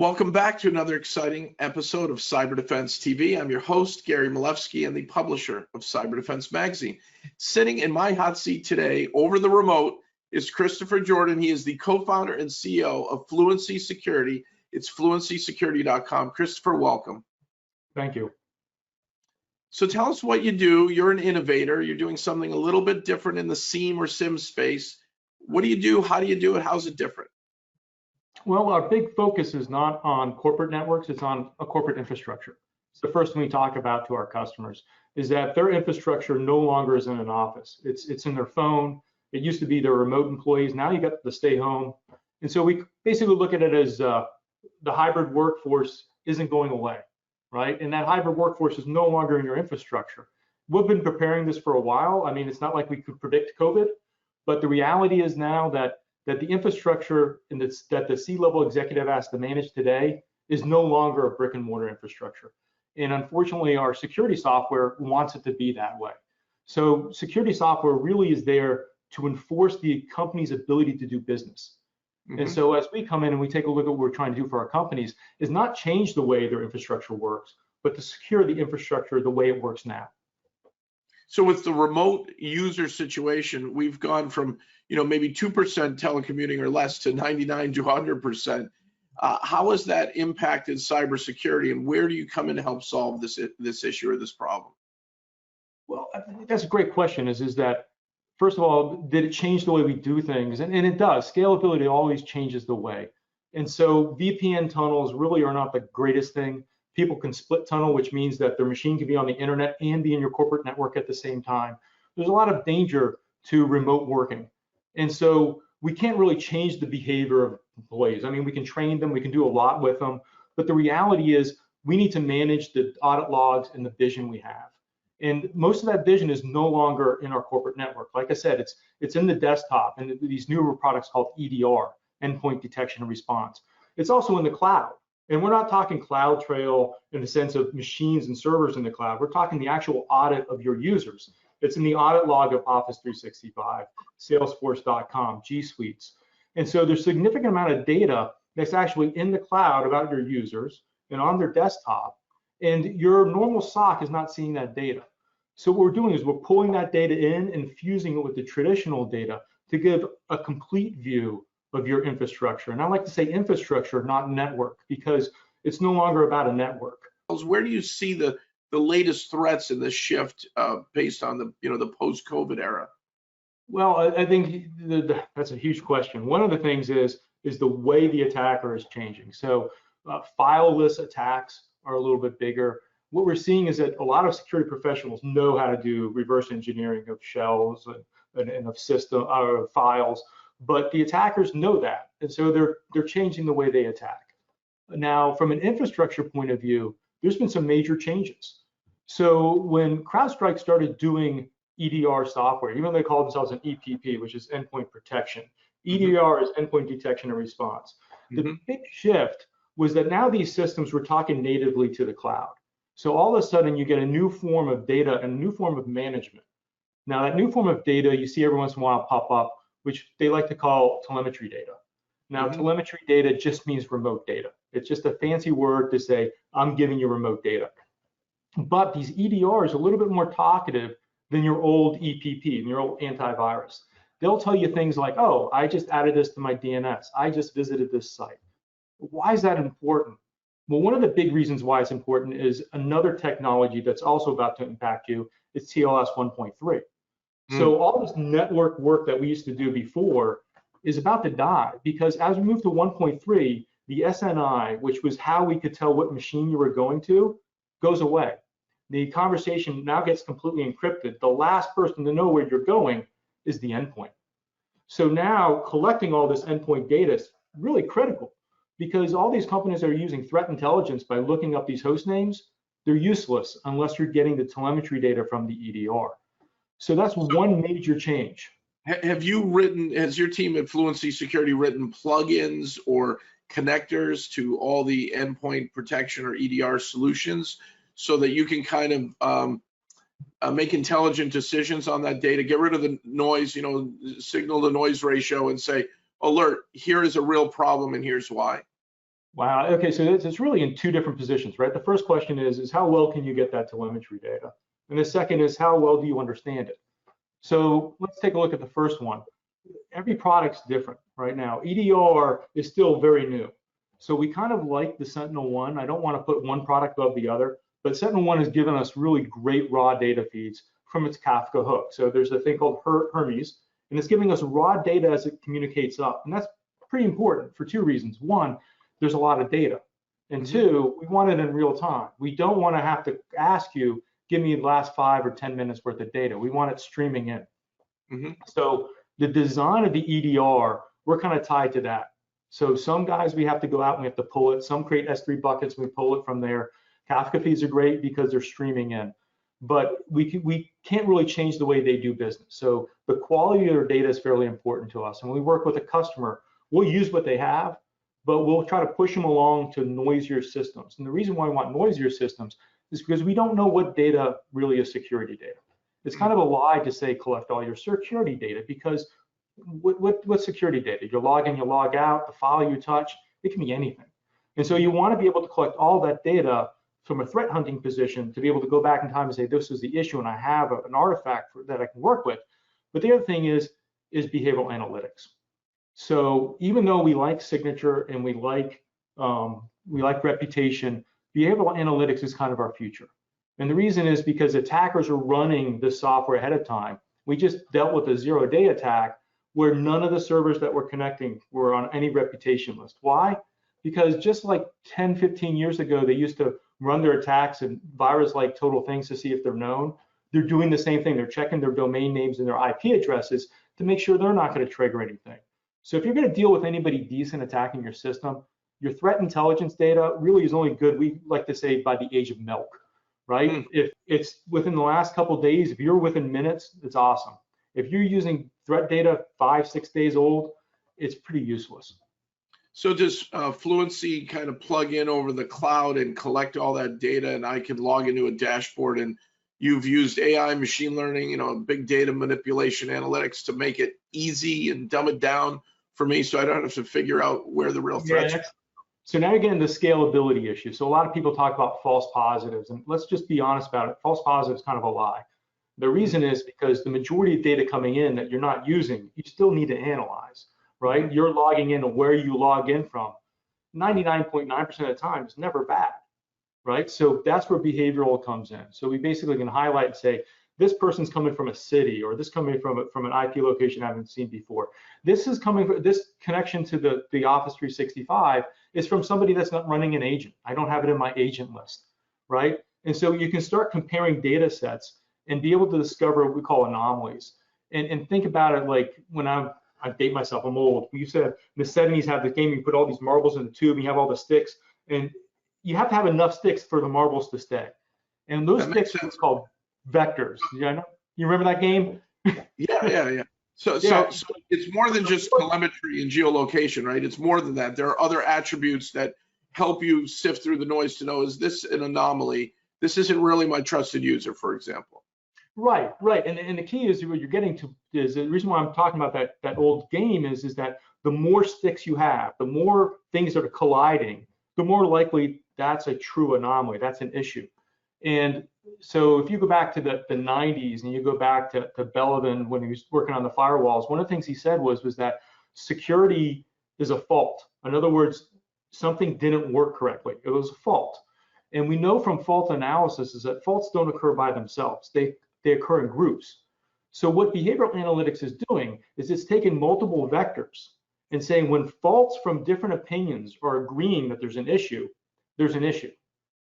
Welcome back to another exciting episode of Cyber Defense TV. I'm your host, Gary Malewski, and the publisher of Cyber Defense Magazine. Sitting in my hot seat today over the remote is Christopher Jordan. He is the co-founder and CEO of Fluency Security. It's fluencysecurity.com. Christopher, welcome. Thank you. So tell us what you do. You're an innovator. You're doing something a little bit different in the SIEM or SIM space. What do you do? How do you do it? How's it different? Well, our big focus is not on corporate networks, it's on a corporate infrastructure. It's the first thing we talk about to our customers is that their infrastructure no longer is in an office. It's in their phone. It used to be their remote employees. Now you got the stay home. And so we basically look at it as the hybrid workforce isn't going away, right? And that hybrid workforce is no longer in your infrastructure. We've been preparing this for a while. I mean, it's not like we could predict COVID, but the reality is now that the infrastructure that the C-level executive has to manage today is no longer a brick and mortar infrastructure. And unfortunately, our security software wants it to be that way. So security software really is there to enforce the company's ability to do business. And so as we come in and we take a look at what we're trying to do for our companies is not change the way their infrastructure works, but to secure the infrastructure the way it works now. So with the remote user situation, we've gone from maybe 2% telecommuting or less to 99 to 100%. How has that impacted cybersecurity, and where do you come in to help solve this issue or this problem? Well, I think that's a great question. Is that first of all, did it change the way we do things? And it does. Scalability always changes the way. And so VPN tunnels really are not the greatest thing. People can split tunnel, which means that their machine can be on the internet and be in your corporate network at the same time. There's a lot of danger to remote working. And so we can't really change the behavior of employees. I mean, we can train them, we can do a lot with them, but the reality is we need to manage the audit logs and the vision we have. And most of that vision is no longer in our corporate network. Like I said, it's in the desktop and these newer products called EDR, endpoint detection and response. It's also in the cloud. And we're not talking CloudTrail in the sense of machines and servers in the cloud. We're talking the actual audit of your users. It's in the audit log of Office 365, Salesforce.com, G Suites. And so there's a significant amount of data that's actually in the cloud about your users and on their desktop. And your normal SOC is not seeing that data. So what we're doing is we're pulling that data in and fusing it with the traditional data to give a complete view of your infrastructure. And I like to say infrastructure, not network, because it's no longer about a network. Where do you see the latest threats in this shift based on the post-COVID era? Well, I think that's a huge question. One of the things is the way the attacker is changing. So fileless attacks are a little bit bigger. What we're seeing is that a lot of security professionals know how to do reverse engineering of shells and of system or files. But the attackers know that, and so they're changing the way they attack. Now, from an infrastructure point of view, there's been some major changes. So when CrowdStrike started doing EDR software, even though they call themselves an EPP, which is endpoint protection, EDR is endpoint detection and response. The big shift was that now these systems were talking natively to the cloud. So all of a sudden, you get a new form of data and a new form of management. Now, that new form of data you see every once in a while pop up, which they like to call telemetry data. Now, telemetry data just means remote data. It's just a fancy word to say, I'm giving you remote data. But these EDRs are a little bit more talkative than your old EPP, and your old antivirus. They'll tell you things like, oh, I just added this to my DNS. I just visited this site. Why is that important? Well, one of the big reasons why it's important is another technology that's also about to impact you is TLS 1.3. So all this network work that we used to do before is about to die, because as we move to 1.3, the SNI, which was how we could tell what machine you were going to, goes away. The conversation now gets completely encrypted. The last person to know where you're going is the endpoint. So now collecting all this endpoint data is really critical, because all these companies are using threat intelligence by looking up these host names. They're useless unless you're getting the telemetry data from the EDR. So that's one major change. Has your team at Fluency Security written plugins or connectors to all the endpoint protection or EDR solutions so that you can kind of make intelligent decisions on that data, get rid of the noise, signal to noise ratio and say, alert, here is a real problem and here's why? Wow. Okay, so it's really in two different positions, right? The first question is how well can you get that telemetry data? And the second is how well do you understand it? So let's take a look at the first one. Every product's different right now. EDR is still very new. So we kind of like the Sentinel-1. I don't want to put one product above the other, but Sentinel-1 has given us really great raw data feeds from its Kafka hook. So there's a thing called Hermes, and it's giving us raw data as it communicates up. And that's pretty important for two reasons. One, there's a lot of data. And two, we want it in real time. We don't want to have to ask you, give me the last 5 or 10 minutes worth of data. We want it streaming in. So the design of the EDR, we're kind of tied to that. So some guys, we have to go out and we have to pull it. Some create S3 buckets, we pull it from there. Kafka feeds are great because they're streaming in. But we can't really change the way they do business. So the quality of their data is fairly important to us. And when we work with a customer, we'll use what they have, but we'll try to push them along to noisier systems. And the reason why we want noisier systems is because we don't know what data really is security data. It's kind of a lie to say collect all your security data, because what security data? You log in, you log out, the file you touch, it can be anything. And so you want to be able to collect all that data from a threat hunting position to be able to go back in time and say, this is the issue and I have an artifact that I can work with. But the other thing is behavioral analytics. So even though we like signature and we like reputation, behavioral analytics is kind of our future. And the reason is because attackers are running this software ahead of time. We just dealt with a zero-day attack where none of the servers that were connecting were on any reputation list. Why? Because just like 10, 15 years ago, they used to run their attacks and virus-like total things to see if they're known. They're doing the same thing. They're checking their domain names and their IP addresses to make sure they're not going to trigger anything. So if you're going to deal with anybody decent attacking your system, your threat intelligence data really is only good, we like to say, by the age of milk, right? If it's within the last couple of days, if you're within minutes, it's awesome. If you're using threat data 5, 6 days old, it's pretty useless. So does Fluency kind of plug in over the cloud and collect all that data, and I can log into a dashboard, and you've used AI, machine learning, big data manipulation analytics to make it easy and dumb it down for me so I don't have to figure out where the real threats are? So now you're getting the scalability issue. So a lot of people talk about false positives, and let's just be honest about it. False positives kind of a lie. The reason is because the majority of data coming in that you're not using, you still need to analyze, right? You're logging in to where you log in from. 99.9% of the time is never bad, right? So that's where behavioral comes in. So we basically can highlight and say, this person's coming from a city, or this coming from an IP location I haven't seen before. This is coming from, this connection to the Office 365 is from somebody that's not running an agent. I don't have it in my agent list, right? And so you can start comparing data sets and be able to discover what we call anomalies. And think about it like when I date myself, I'm old. You said in the 70s have the game, you put all these marbles in the tube and you have all the sticks, and you have to have enough sticks for the marbles to stay. And those sticks are called vectors. You remember that game? Yeah. So it's more than just telemetry and geolocation, right? It's more than that. There are other attributes that help you sift through the noise to know, is this an anomaly? This isn't really my trusted user, for example. Right. And the key is what you're getting to is the reason why I'm talking about that old game is that the more sticks you have, the more things that are colliding, the more likely that's a true anomaly. That's an issue. And so if you go back to the 90s and you go back to Belvin when he was working on the firewalls, one of the things he said was that security is a fault. In other words, something didn't work correctly. It was a fault. And we know from fault analysis is that faults don't occur by themselves. They occur in groups. So what behavioral analytics is doing is it's taking multiple vectors and saying when faults from different opinions are agreeing that there's an issue, there's an issue.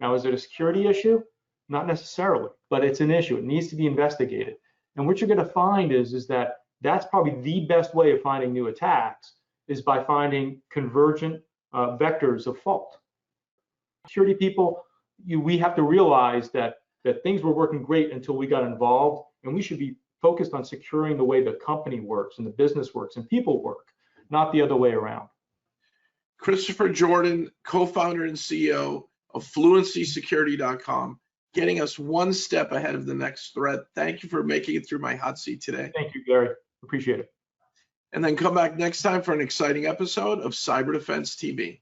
Now, is it a security issue? Not necessarily, but it's an issue. It needs to be investigated. And what you're going to find is that that's probably the best way of finding new attacks is by finding convergent vectors of fault. Security people, we have to realize that things were working great until we got involved, and we should be focused on securing the way the company works and the business works and people work, not the other way around. Christopher Jordan, co-founder and CEO of FluencySecurity.com, getting us one step ahead of the next threat. Thank you for making it through my hot seat today. Thank you, Gary. Appreciate it. And then come back next time for an exciting episode of Cyber Defense TV.